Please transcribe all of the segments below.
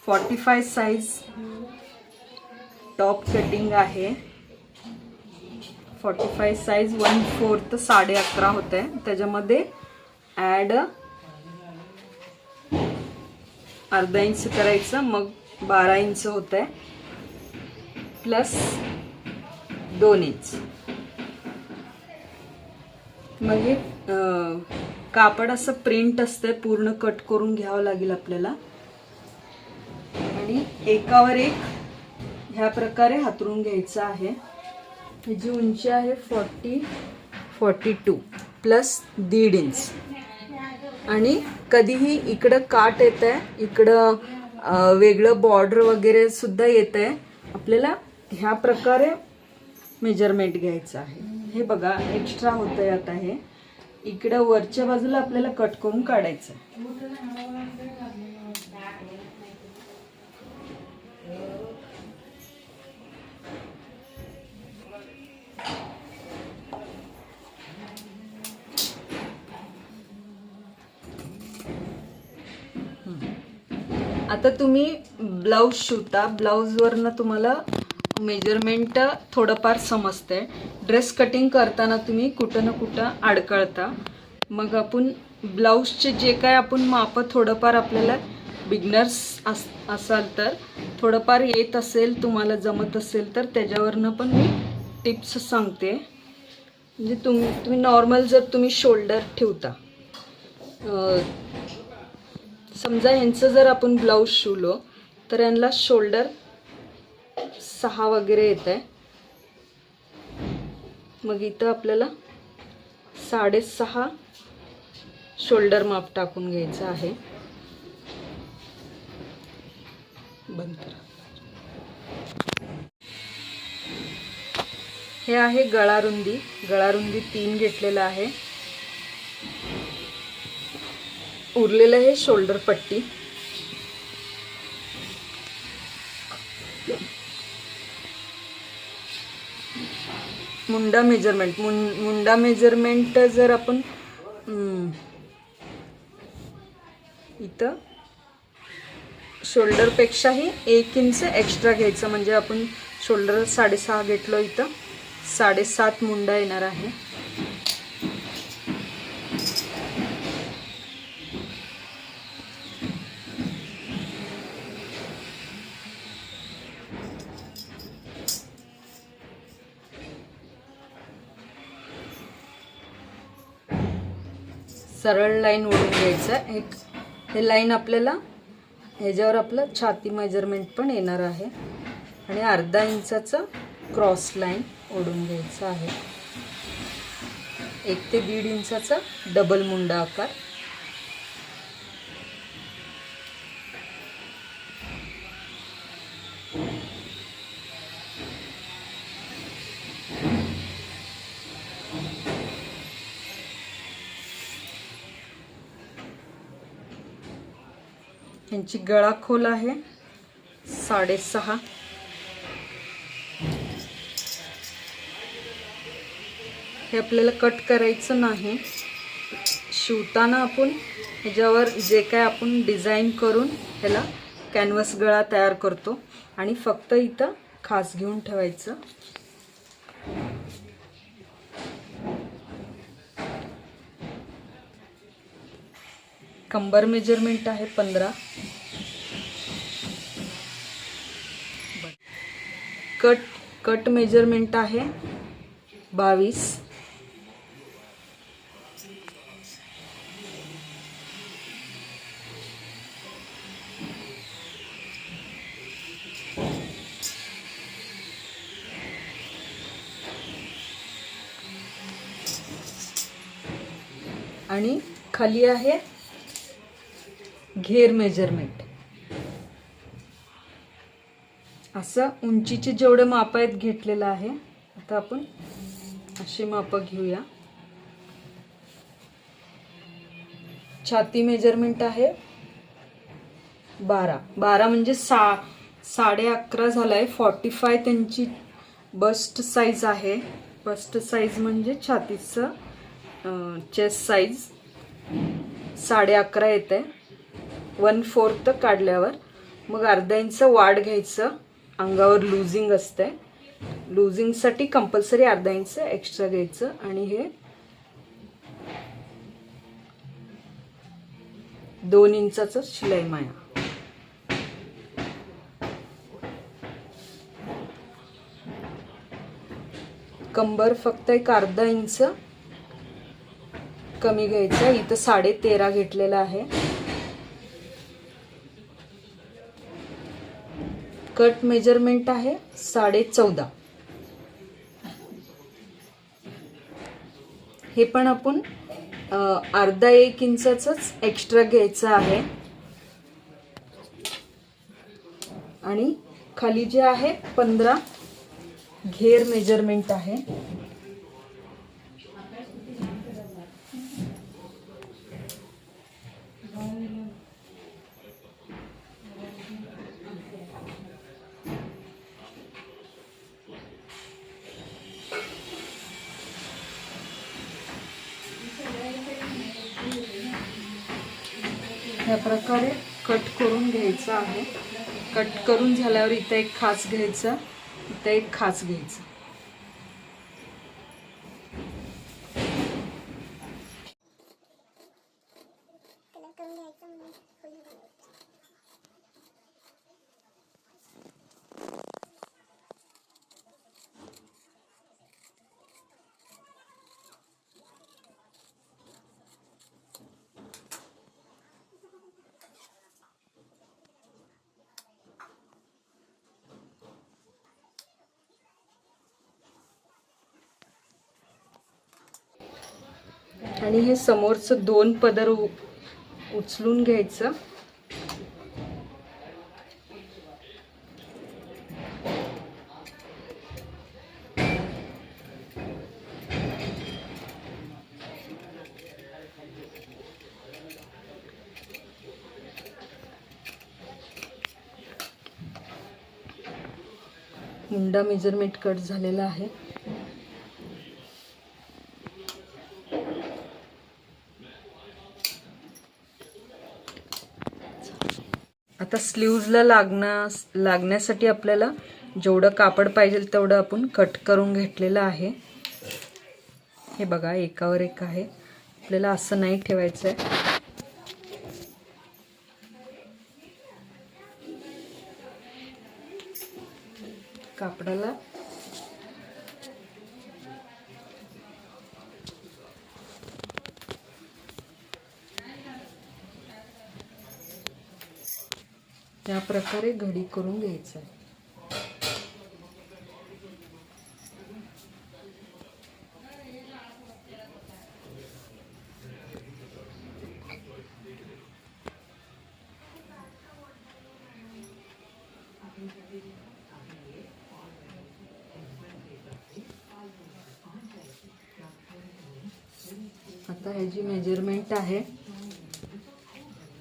45 size top cutting आहे. 45 size 1/4 11.5 होते. त्याच्यामध्ये ॲड अर्धा इंच करायचं, मग 12 इंच होते प्लस 2 इंच. मग हे कापड असं प्रिंट असते, पूर्ण कट करून घ्यावं लागेल आपल्याला. आणि एकावर एक ह्या प्रकारे हातरून घ्यायचं आहे. जी उंची आहे 42 प्लस 1.5 इंच. आणि कधीही इकडं काट येत आहे, इकडं वेगळं बॉर्डर वगैरे सुद्धा येत आहे. आपल्याला ह्या प्रकारे मेजरमेंट घ्यायचं आहे. हे बघा एक्स्ट्रा होत आहे. आता हे इकडं वरच्या बाजूला आपल्याला कट करून काढायचं आहे. आता तुम्ही ब्लाऊज शिवता, ब्लाऊजवरनं तुम्हाला मेजरमेंट थोडंफार समजते. ड्रेस कटिंग करताना तुम्ही कुठं ना कुठं अडकळता. मग आपण ब्लाऊजचे जे काय आपण माप थोडंफार आपल्याला बिगनर्स असाल तर थोडंफार येत असेल, तुम्हाला जमत असेल तर त्याच्यावरनं पण मी टिप्स सांगते. म्हणजे तुम्ही नॉर्मल जर तुम्ही शोल्डर ठेवता, समजा यांचं जर आपण ब्लाऊज शिवलो तर यांना शोल्डर 6 वगैरे येत आहे. मग इथं आपल्याला 6.5 शोल्डर माप टाकून घ्यायचं आहे. बंद करा. हे आहे गळा रुंदी. गळा रुंदी 3 घेतलेला आहे. उरलेलं हे शोल्डर पट्टी. मुंडा मेजरमेंट जर आपण इथं शोल्डरपेक्षाही 1 इंच एक्स्ट्रा घ्यायचं. म्हणजे आपण शोल्डर 6.5 घेतलो, इथं 7.5 मुंडा येणार आहे. सरळ लाईन ओढून घ्यायचं. हे लाईन आपल्याला ह्याच्यावर आपलं छाती मेजरमेंट पण येणार आहे. आणि अर्धा इंचाचं क्रॉस लाईन ओढून घ्यायचं आहे. 1 ते 1.5 इंचाचा डबल मुंडा आकार. यांची गळा खोल आहे 6.5. हे आपल्याला कट करायचं नाही. शिवताना आपण ह्याच्यावर जे काय आपण डिझाईन करून ह्याला कॅनव्हास गळा तयार करतो. आणि फक्त इथं खास घेऊन ठेवायचं. कंबर मेजरमेंट आहे 15. कट मेजरमेंट आहे 22. आणि खाली आहे घेर मेजरमेंट. असं उंचीचे जेवढे माप आहेत घेतलेलं आहे. आता आपण अशी माप घेऊया. छाती मेजरमेंट आहे 12 म्हणजे 11.5 झालाय. 45 त्यांची बस्ट साईज आहे. बस्ट साईज म्हणजे छातीचं चेस्ट साईज 11.5 येते. 1/4 काढल्यावर मग अर्धा इंच वाढ घ्यायचं. अंगावर लुझिंग असते, लुझिंगसाठी कंपल्सरी अर्धा इंच एक्स्ट्रा घ्यायचं. आणि हे 2 इंचाचं शिलाई माया. कंबर फक्त एक अर्धा इंच कमी घ्यायचं. इथं 13.5 घेतलेला आहे. कट मेजरमेंट आहे 14.5. हे पण आपण अर्धा 1 इंचाचंच एक्स्ट्रा घ्यायचं आहे. आणि खाली जे आहे 15 घेर मेजरमेंट आहे. या प्रकारे कट करून घ्यायचं आहे. कट करून झाल्यावर इथं एक खाच घ्यायचं, इथं एक खाच घ्यायचं. आणि हे समोरचं 2 पदर उचलून घ्यायचं. मुंडा मेजरमेंट कट झालेला आहे. आता स्लीव्जला लागण्यासाठी आपल्याला जेवढं कापड पाहिजे तेवढं आपण कट करून घेतलेलं आहे. हे बघा एकावर एक आहे. आपल्याला असं नाही ठेवायचं आहे. कापडाला या प्रकारे घडी करून घ्यायचं आहे. आता ह्याची मेजरमेंट आहे,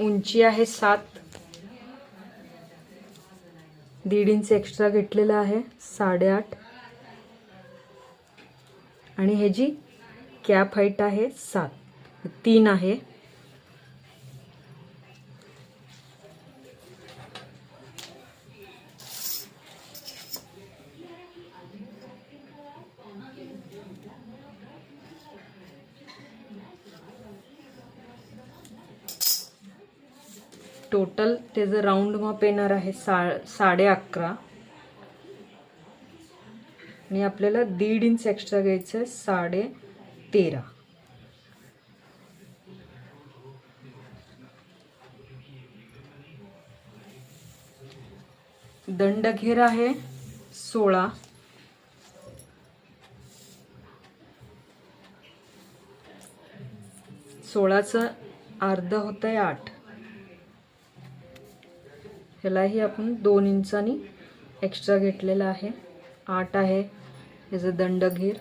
उंची आहे 7, 1.5 इंच एक्स्ट्रा घेतलेला आहे 8.5. आणि ह्याची कॅप हाईट आहे 7, 3 आहे. टोटल त्याचं राऊंड माप येणार आहे 11.5. आणि आपल्याला 1.5 इंच एक्स्ट्रा घ्यायचं आहे 13.5. दंड घेर आहे 16. सोळाचं अर्ध होत आहे 8. ह्यालाही आपण 2 इंचांनी एक्स्ट्रा घेतलेला आहे. 8 आहे याचं दंड घेर.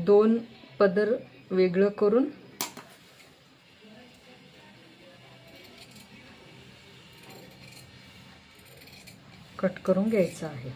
2 पदर वेगळं करून कट करून घ्यायचं आहे.